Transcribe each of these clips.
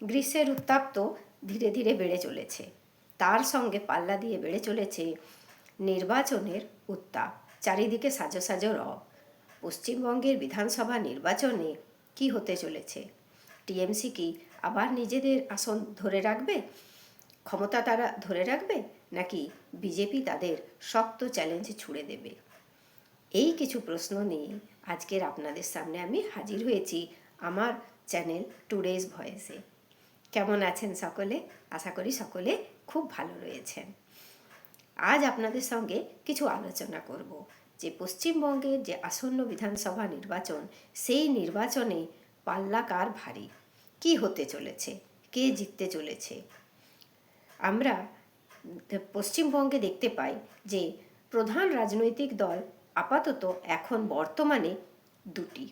গ্রীষ্মের উত্তাপ তো ধীরে ধীরে বেড়ে চলেছে, তার সঙ্গে পাল্লা দিয়ে বেড়ে চলেছে নির্বাচনের উত্তাপ। চারিদিকে সাজো সাজো রব। পশ্চিমবঙ্গের বিধানসভা নির্বাচনে কি হতে চলেছে? টিএমসি কি আবার নিজেদের আসন ধরে রাখবে, ক্ষমতা তারা ধরে রাখবে, নাকি বিজেপি তাদের শক্ত চ্যালেঞ্জ ছুড়ে দেবে? এই কিছু প্রশ্ন নিয়ে আজকের আপনাদের সামনে আমি হাজির হয়েছি আমার চ্যানেল টুডেজ ভয়েসে। কেমন আছেন সকলে? আশা করি সকলে খুব ভালো রয়েছেন। আজ আপনাদের সঙ্গে কিছু আলোচনা করব যে পশ্চিমবঙ্গের যে আসন্ন বিধানসভা নির্বাচন, সেই নির্বাচনে পাল্লা কার ভারী, কি হতে চলেছে, কে জিততে চলেছে। আমরা পশ্চিমবঙ্গে দেখতে পাই যে প্রধান রাজনৈতিক দল আপাতত এখন বর্তমানে দুটি।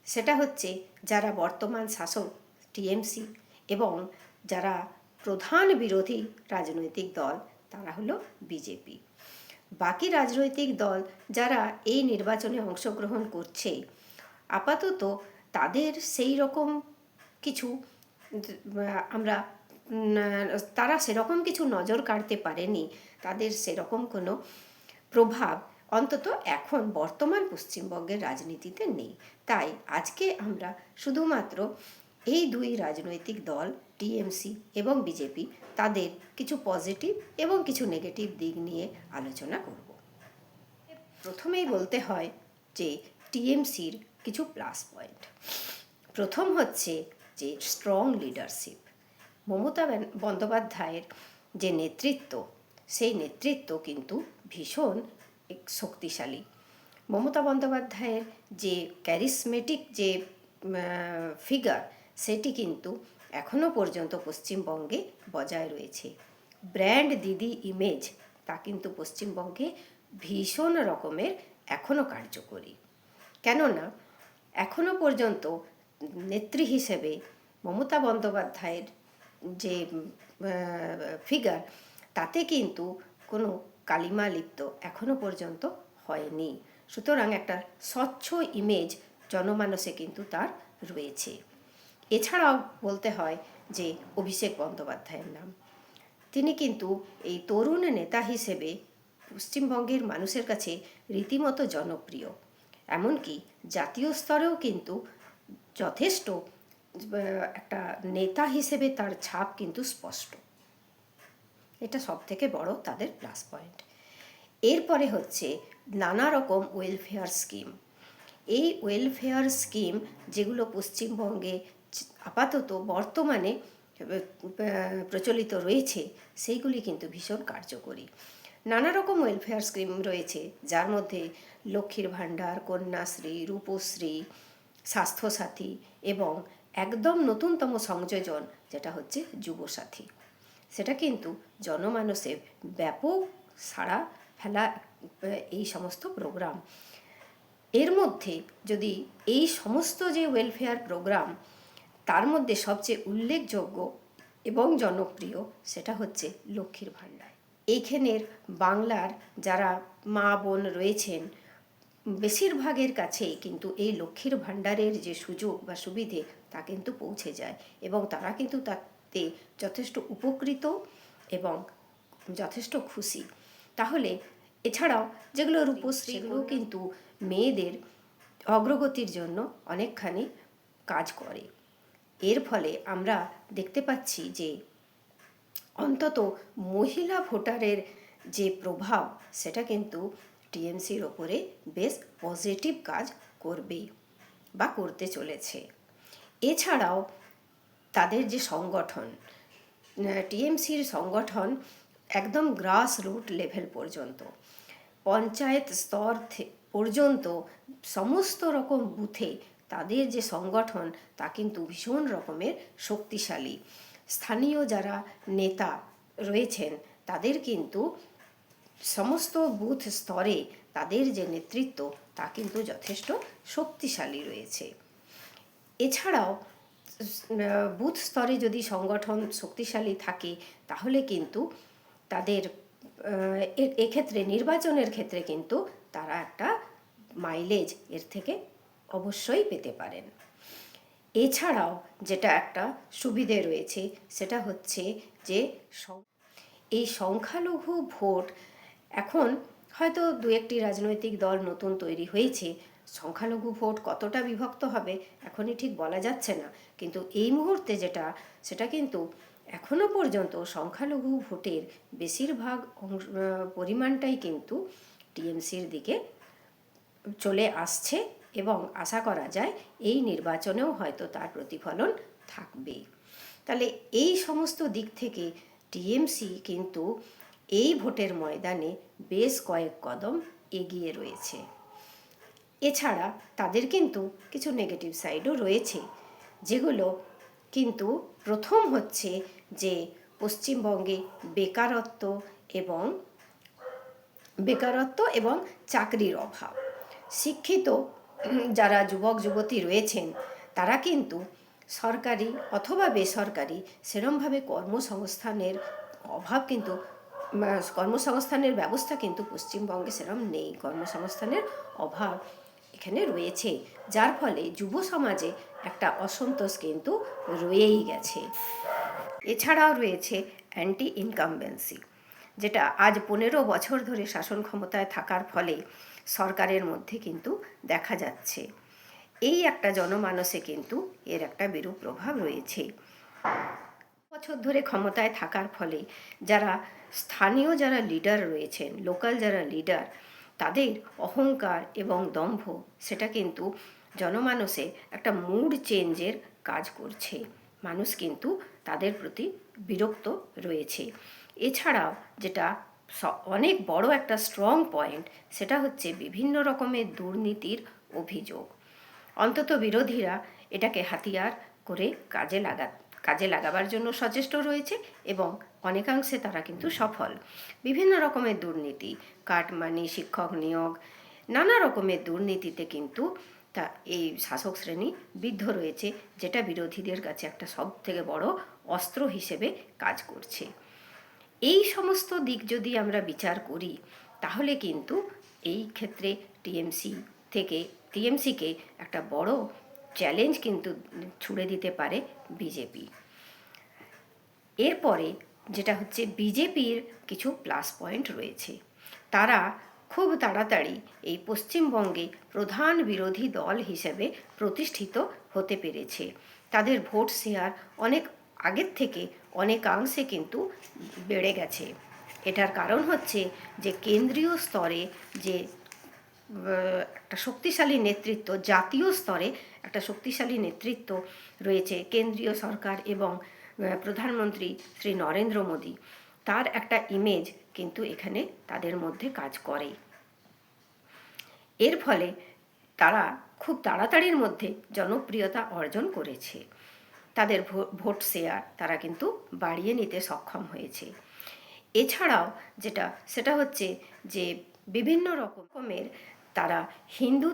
সেটা হচ্ছে যারা বর্তমান শাসক টিএমসি এবং যারা প্রধান বিরোধী রাজনৈতিক দল তারা হলো বিজেপি। বাকি রাজনৈতিক দল যারা এই নির্বাচনে অংশগ্রহণ করছে আপাতত তাদের সেই রকম কিছু আমরা তারা সেরকম কিছু নজর কাড়তে পারেনি, তাদের সেরকম কোনো প্রভাব অন্তত এখন বর্তমান পশ্চিমবঙ্গের রাজনীতিতে নেই। তাই আজকে আমরা শুধুমাত্র এই দুই রাজনৈতিক দল টিএমসি এবং বিজেপি তাদের কিছু পজিটিভ এবং কিছু নেগেটিভ দিক নিয়ে আলোচনা করব। প্রথমেই বলতে হয় যে টিএমসির কিছু প্লাস পয়েন্ট। প্রথম হচ্ছে যে স্ট্রং লিডারশিপ। মমতা বন্দ্যোপাধ্যায়ের যে নেতৃত্ব, সেই নেতৃত্ব কিন্তু ভীষণ শক্তিশালী। মমতা বন্দ্যোপাধ্যায়ের যে ক্যারিসমেটিক যে ফিগার, সেটি কিন্তু এখনও পর্যন্ত পশ্চিমবঙ্গে বজায় রয়েছে। ব্র্যান্ড দিদি ইমেজ, তা কিন্তু পশ্চিমবঙ্গে ভীষণ রকমের এখনও কার্যকরী। কেননা এখনও পর্যন্ত নেত্রী হিসেবে মমতা বন্দ্যোপাধ্যায়ের যে ফিগার, তাতে কিন্তু কোনো কালিমা লিপ্ত এখনও পর্যন্ত হয়নি। সুতরাং একটা স্বচ্ছ ইমেজ জনমানসে কিন্তু তার রয়েছে। এছাড়াও বলতে হয় যে অভিষেক বন্দ্যোপাধ্যায়ের নাম, তিনি কিন্তু এই তরুণ নেতা হিসেবে পশ্চিমবঙ্গের মানুষের কাছে রীতিমতো জনপ্রিয়। এমনকি জাতীয় স্তরেও কিন্তু যথেষ্ট একটা নেতা হিসেবে তার ছাপ কিন্তু স্পষ্ট। এটা সবথেকে বড় তাদের প্লাস পয়েন্ট। এরপরে হচ্ছে নানা রকম ওয়েলফেয়ার স্কিম। এই ওয়েলফেয়ার স্কিম যেগুলো পশ্চিমবঙ্গে আপাতত বর্তমানে প্রচলিত রয়েছে, সেইগুলি কিন্তু ভীষণ কার্যকরী। নানা রকম ওয়েলফেয়ার স্কিম রয়েছে, যার মধ্যে লক্ষ্মীর ভাণ্ডার, কন্যাশ্রী, রূপশ্রী, স্বাস্থ্যসাথী এবং একদম নতুনতম সংযোজন যেটা হচ্ছে যুবসাথী, সেটা কিন্তু জনমানসে ব্যাপক সাড়া ফেলা এই সমস্ত প্রোগ্রাম। এর মধ্যে যদি এই সমস্ত যে ওয়েলফেয়ার প্রোগ্রাম, তার মধ্যে সবচেয়ে উল্লেখযোগ্য এবং জনপ্রিয় সেটা হচ্ছে লক্ষ্মীর ভাণ্ডার। এইখানের বাংলার যারা মা বোন রয়েছেন, বেশিরভাগের কাছেই কিন্তু এই লক্ষ্মীর ভাণ্ডারের যে সুযোগ বা সুবিধে তা কিন্তু পৌঁছে যায় এবং তারা কিন্তু তাতে যথেষ্ট উপকৃত এবং যথেষ্ট খুশি। তাহলে এছাড়াও যেগুলো রূপশ্রী, সেগুলোও কিন্তু মেয়েদের অগ্রগতির জন্য অনেকখানি কাজ করে। এর ফলে আমরা দেখতে পাচ্ছি যে অন্তত মহিলা ভোটারের যে প্রভাব, সেটা কিন্তু টিএমসির ওপরে বেশ পজিটিভ কাজ করবে বা করতে চলেছে। এছাড়াও তাদের যে সংগঠন, টিএমসির সংগঠন একদম গ্রাস রুট লেভেল পর্যন্ত, পঞ্চায়েত স্তর পর্যন্ত সমস্ত রকম বুথে তাদের যে সংগঠন তা কিন্তু ভীষণ রকমের শক্তিশালী। স্থানীয় যারা নেতা রয়েছেন তাদের কিন্তু সমস্ত বুথ স্তরে তাদের যে নেতৃত্ব তা কিন্তু যথেষ্ট শক্তিশালী রয়েছে। এছাড়াও বুথ স্তরে যদি সংগঠন শক্তিশালী থাকে তাহলে কিন্তু তাদের এক্ষেত্রে নির্বাচনের ক্ষেত্রে কিন্তু তারা একটা মাইলেজ এর থেকে অবশ্যই পেতে পারেন। এছাড়াও যেটা একটা সুবিধে রয়েছে সেটা হচ্ছে যে এই সংখ্যালঘু ভোট এখন হয়তো দু একটি রাজনৈতিক দল নতুন তৈরি হয়েছে, সংখ্যালঘু ভোট কতটা বিভক্ত হবে এখনই ঠিক বলা যাচ্ছে না, কিন্তু এই মুহূর্তে যেটা সেটা কিন্তু এখনো পর্যন্ত সংখ্যালঘু ভোটের বেশিরভাগ পরিমাণটাই কিন্তু টিএমসির দিকে চলে আসছে এবং আশা করা যায় এই নির্বাচনেও হয়তো তার প্রতিফলন থাকবে। তাহলে এই সমস্ত দিক থেকে টিএমসি কিন্তু এই ভোটের ময়দানে বেশ কয়েক কদম এগিয়ে রয়েছে। এছাড়া তাদের কিন্তু কিছু নেগেটিভ সাইডও রয়েছে, যেগুলো কিন্তু প্রথম হচ্ছে যে পশ্চিমবঙ্গে বেকারত্ব এবং চাকরির অভাব। শিক্ষিত যারা যুবক যুবতী রয়েছেন তারা কিন্তু সরকারি অথবা বেসরকারি সেরমভাবে কর্মসংস্থানের অভাব কিন্তু কর্মসংস্থানের ব্যবস্থা কিন্তু পশ্চিমবঙ্গে সেরম নেই, কর্মসংস্থানের অভাব এখানে রয়েছে, যার ফলে যুব সমাজে একটা অসন্তোষ কিন্তু রয়েই গেছে। এছাড়াও রয়েছে অ্যান্টি ইনকামবেন্সি, যেটা আজ 15 বছর ধরে শাসন ক্ষমতায় থাকার ফলে সরকারের মধ্যে কিন্তু দেখা যাচ্ছে। এই একটা জনমানসে কিন্তু এর একটা বিরূপ প্রভাব রয়েছে। বছর ধরে ক্ষমতায় থাকার ফলে যারা লিডার রয়েছেন, লোকাল যারা লিডার, তাদের অহংকার এবং দম্ভ সেটা কিন্তু জনমানসে একটা মুড চেঞ্জের কাজ করছে। মানুষ কিন্তু তাদের প্রতি বিরক্ত রয়েছে। এছাড়াও যেটা অনেক বড় একটা স্ট্রং পয়েন্ট সেটা হচ্ছে বিভিন্ন রকমের দুর্নীতির অভিযোগ। অন্তত বিরোধীরা এটাকে হাতিয়ার করে কাজে লাগাবার জন্য সচেষ্ট রয়েছে এবং অনেকাংশে তারা কিন্তু সফল। বিভিন্ন রকমের দুর্নীতি, কাটমানি, শিক্ষক নিয়োগ, নানা রকমের দুর্নীতিতে কিন্তু তা এই শাসক শ্রেণী বিদ্ধ রয়েছে, যেটা বিরোধীদের কাছে একটা সবথেকে বড় অস্ত্র হিসেবে কাজ করছে। এই সমস্ত দিক যদি আমরা বিচার করি তাহলে কিন্তু এই ক্ষেত্রে টিএমসিকে একটা বড় চ্যালেঞ্জ কিন্তু ছুড়ে দিতে পারে বিজেপি। এরপরে যেটা হচ্ছে বিজেপির কিছু প্লাস পয়েন্ট রয়েছে। তারা খুব তাড়াতাড়ি এই পশ্চিমবঙ্গে প্রধান বিরোধী দল হিসেবে প্রতিষ্ঠিত হতে পেরেছে। তাদের ভোট শেয়ার অনেক আগের থেকে অনেকাংশে কিন্তু বেড়ে গেছে। এটার কারণ হচ্ছে যে কেন্দ্রীয় স্তরে যে একটা শক্তিশালী নেতৃত্ব, জাতীয় স্তরে একটা শক্তিশালী নেতৃত্ব রয়েছে, কেন্দ্রীয় সরকার এবং প্রধানমন্ত্রী শ্রী নরেন্দ্র মোদী, তার একটা ইমেজ কিন্তু এখানে তাদের মধ্যে কাজ করে। এর ফলে তারা খুব তাড়াতাড়ির মধ্যে জনপ্রিয়তা অর্জন করেছে। তাদের ভোট শেয়ার তারা কিন্তু বাড়িয়ে নিতে সক্ষম হয়েছে। এছাড়াও সেটা হচ্ছে যে বিভিন্ন রকমের তারা হিন্দু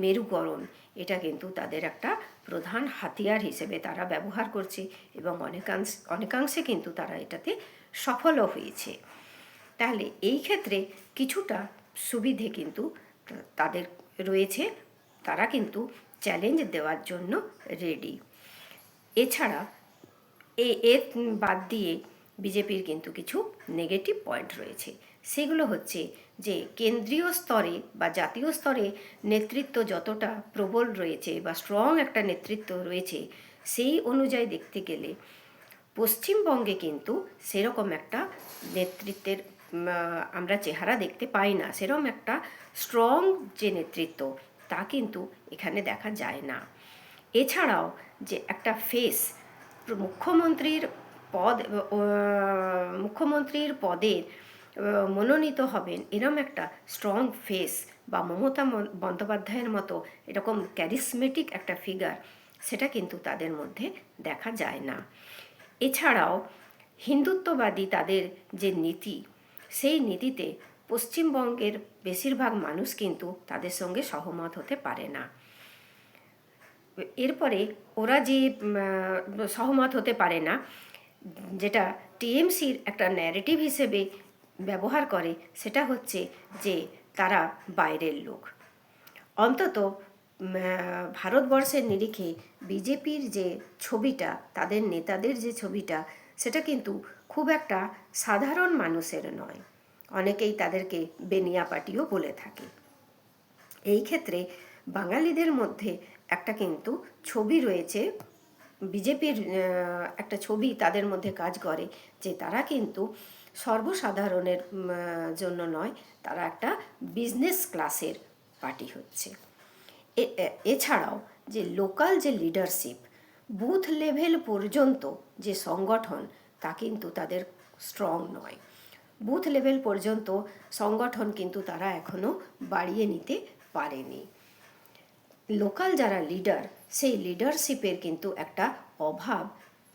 মেরুকরণ, এটা কিন্তু তাদের একটা প্রধান হাতিয়ার হিসেবে তারা ব্যবহার করছে এবং অনেকাংশে কিন্তু তারা এটাতে সফলও হয়েছে। তাহলে এই ক্ষেত্রে কিছুটা সুবিধে কিন্তু তাদের রয়েছে, তারা কিন্তু চ্যালেঞ্জ দেওয়ার জন্য রেডি। এছাড়া এর বাদ দিয়ে বিজেপির কিন্তু কিছু নেগেটিভ পয়েন্ট রয়েছে। সেগুলো হচ্ছে যে কেন্দ্রীয় স্তরে বা জাতীয় স্তরে নেতৃত্ব যতটা প্রবল রয়েছে বা স্ট্রং একটা নেতৃত্ব রয়েছে, সেই অনুযায়ী দেখতে গেলে পশ্চিমবঙ্গে কিন্তু সেরকম একটা নেতৃত্বের আমরা চেহারা দেখতে পাই না। সেরকম একটা স্ট্রং যে নেতৃত্ব তা কিন্তু এখানে দেখা যায় না। এছাড়াও যে একটা ফেস, মুখ্যমন্ত্রীর পদে মনোনীত হবেন এরম একটা স্ট্রং ফেস বা মমতা বন্দ্যোপাধ্যায়ের মতো এরকম ক্যারিসমেটিক একটা ফিগার, সেটা কিন্তু তাদের মধ্যে দেখা যায় না। এছাড়াও হিন্দুত্ববাদী তাদের যে নীতি, সেই নীতিতে পশ্চিমবঙ্গের বেশিরভাগ মানুষ কিন্তু তাদের সঙ্গে সহমত হতে পারে না। এরপরে ওরা যে সহমত হতে পারে না, যেটা টিএমসির একটা ন্যারেটিভ হিসেবে ব্যবহার করে, সেটা হচ্ছে যে তারা বাইরের লোক। অন্তত ভারতবর্ষের নিরিখে বিজেপির যে ছবিটা, তাদের নেতাদের যে ছবিটা, সেটা কিন্তু খুব একটা সাধারণ মানুষের নয়। অনেকেই তাদেরকে বেনিয়া পার্টিও বলে থাকে। এই ক্ষেত্রে বাঙালিদের মধ্যে একটা কিন্তু ছবি রয়েছে, বিজেপির একটা ছবি তাদের মধ্যে কাজ করে, যে তারা কিন্তু সর্বসাধারণের জন্য নয়, তারা একটা বিজনেস ক্লাসের পার্টি হচ্ছে। এছাড়াও যে লোকাল যে লিডারশিপ, বুথ লেভেল পর্যন্ত যে সংগঠন, তা কিন্তু তাদের স্ট্রং নয়। বুথ লেভেল পর্যন্ত সংগঠন কিন্তু তারা এখনও বাড়িয়ে নিতে পারেনি। লোকাল যারা লিডার, সেই লিডারশিপের কিন্তু একটা অভাব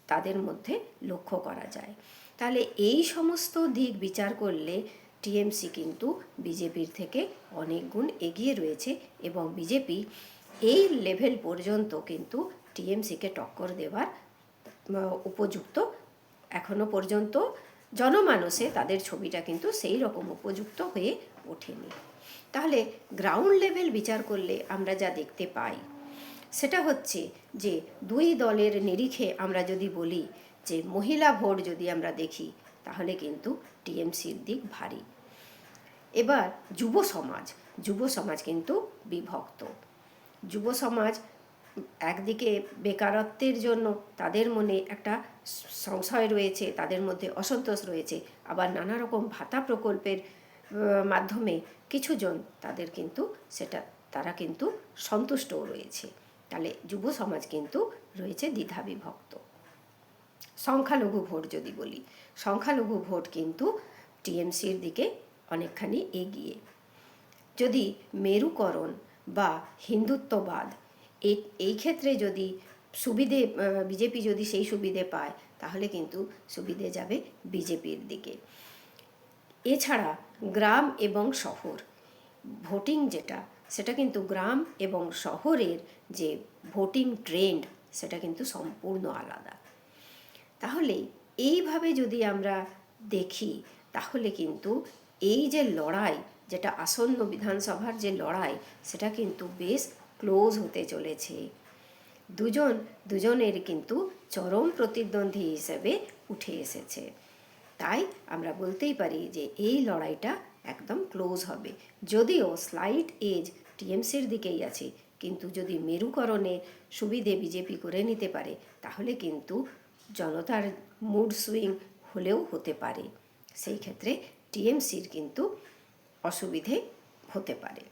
তাদের মধ্যে লক্ষ্য করা যায়। তাহলে এই সমস্ত দিক বিচার করলে টিএমসি কিন্তু বিজেপির থেকে অনেক গুণ এগিয়ে রয়েছে, এবং বিজেপি এই লেভেল পর্যন্ত কিন্তু টিএমসিকে টক্কর দেওয়ার উপযুক্ত এখনো পর্যন্ত জনমানসে তাদের ছবিটা কিন্তু সেই রকম উপযুক্ত হয়ে ওঠেনি। তাহলে গ্রাউন্ড লেভেল বিচার করলে আমরা যা দেখতে পাই সেটা হচ্ছে যে দুই দলের নিরিখে আমরা যদি বলি যে মহিলা ভোট যদি আমরা দেখি, তাহলে কিন্তু টিএমসির দিক ভারী। এবার যুব সমাজ কিন্তু বিভক্ত। যুব সমাজ একদিকে বেকারত্বের জন্য তাদের মনে একটা সংশয় রয়েছে, তাদের মধ্যে অসন্তোষ রয়েছে, আবার নানা রকম ভাতা প্রকল্পের মাধ্যমে কিছুজন তারা কিন্তু সন্তুষ্টও রয়েছে। তাহলে যুব সমাজ কিন্তু রয়েছে দ্বিধাবিভক্ত। সংখ্যালঘু ভোট যদি বলি, সংখ্যালঘু ভোট কিন্তু টিএমসির দিকে অনেকখানি এগিয়ে। যদি মেরুকরণ বা হিন্দুত্ববাদ এই ক্ষেত্রে যদি বিজেপি যদি সেই সুবিধে পায়, তাহলে কিন্তু সুবিধে যাবে বিজেপির দিকে। এছাড়া গ্রাম এবং শহর ভোটিং সেটা কিন্তু গ্রাম এবং শহরের যে ভোটিং ট্রেন্ড, সেটা কিন্তু সম্পূর্ণ আলাদা। তাহলে এইভাবে যদি আমরা দেখি, তাহলে কিন্তু এই যে লড়াই, যেটা আসন্ন বিধানসভার যে লড়াই, সেটা কিন্তু বেশ ক্লোজ হতে চলেছে। দুজনের কিন্তু চরম প্রতিদ্বন্দ্বী হিসেবে উঠে এসেছে। তাই আমরা বলতেই পারি যে এই লড়াইটা একদম ক্লোজ হবে। যদিও স্লাইট এজ টিএমসির দিকেই আছে, কিন্তু যদি মেরুকরণে সুবিধে বিজেপি করে নিতে পারে, তাহলে কিন্তু জনতার মুড সুইং হলেও হতে পারে। সেই ক্ষেত্রে টিএমসির কিন্তু অসুবিধে হতে পারে।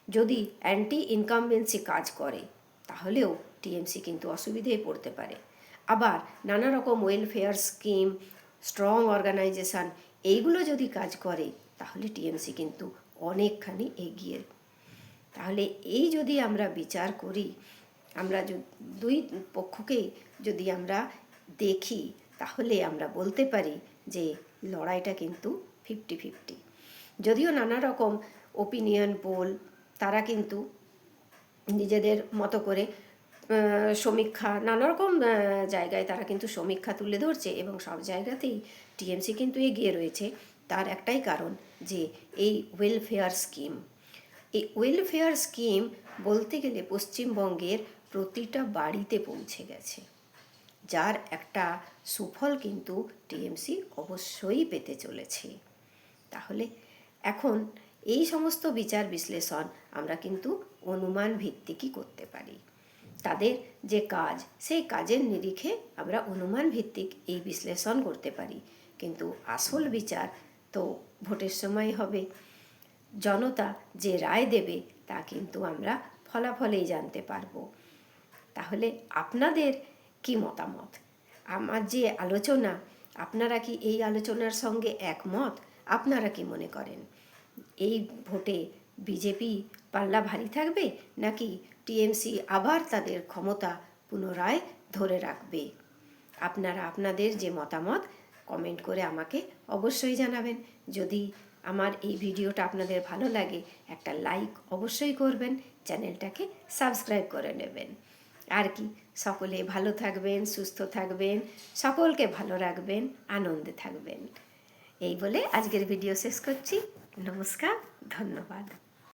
যদি অ্যান্টি ইনকামবেন্সি কাজ করে, তাহলেও টিএমসি কিন্তু অসুবিধেয় পড়তে পারে। আবার নানা রকম ওয়েলফেয়ার স্কিম, স্ট্রং অর্গানাইজেশন, এইগুলো যদি কাজ করে, তাহলে টিএমসি কিন্তু অনেকখানি এগিয়ে। তাহলে এই যদি আমরা বিচার করি, আমরা দুই পক্ষকেই যদি আমরা দেখি, তাহলে আমরা বলতে পারি যে লড়াইটা কিন্তু 50-50। যদিও নানা রকম ওপিনিয়ন পোল, তারা কিন্তু নিজেদের মতো করে সমীক্ষা, নানা রকম জায়গায় তারা কিন্তু সমীক্ষা তুলে ধরছে, এবং সব জায়গাতেই টিএমসি কিন্তু এগিয়ে রয়েছে। তার একটাই কারণ যে এই ওয়েলফেয়ার স্কিম বলতে গেলে পশ্চিমবঙ্গের প্রতিটা বাড়িতে পৌঁছে গেছে, যার একটা সুফল কিন্তু টিএমসি অবশ্যই পেতে চলেছে। তাহলে এখন এই সমস্ত বিচার বিশ্লেষণ আমরা কিন্তু অনুমান ভিত্তিকই করতে পারি। তাদের যে কাজ, সেই কাজের নিরিখে আমরা অনুমান ভিত্তিক এই বিশ্লেষণ করতে পারি, কিন্তু আসল বিচার তো ভোটের সময় হবে। জনতা যে রায় দেবে, তা কিন্তু আমরা ফলাফলেই জানতে পারবো। তাহলে আপনাদের কি মতামত? আমার যে আলোচনা, আপনারা কি এই আলোচনার সঙ্গে একমত? আপনারা কি মনে করেন, এই ভোটে বিজেপি পাল্লা ভারী থাকবে, নাকি টিএমসি আবার তাদের ক্ষমতা পুনরায় ধরে রাখবে? আপনারা আপনাদের যে মতামত কমেন্ট করে আমাকে অবশ্যই জানাবেন। যদি আমার এই ভিডিওটা আপনাদের ভালো লাগে, একটা লাইক অবশ্যই করবেন, চ্যানেলটাকে সাবস্ক্রাইব করে নেবেন। আর কি, সকলে ভালো থাকবেন, সুস্থ থাকবেন, সকলকে ভালো রাখবেন, আনন্দে থাকবেন। এই বলে আজকের ভিডিও শেষ করছি। নমস্কার, ধন্যবাদ।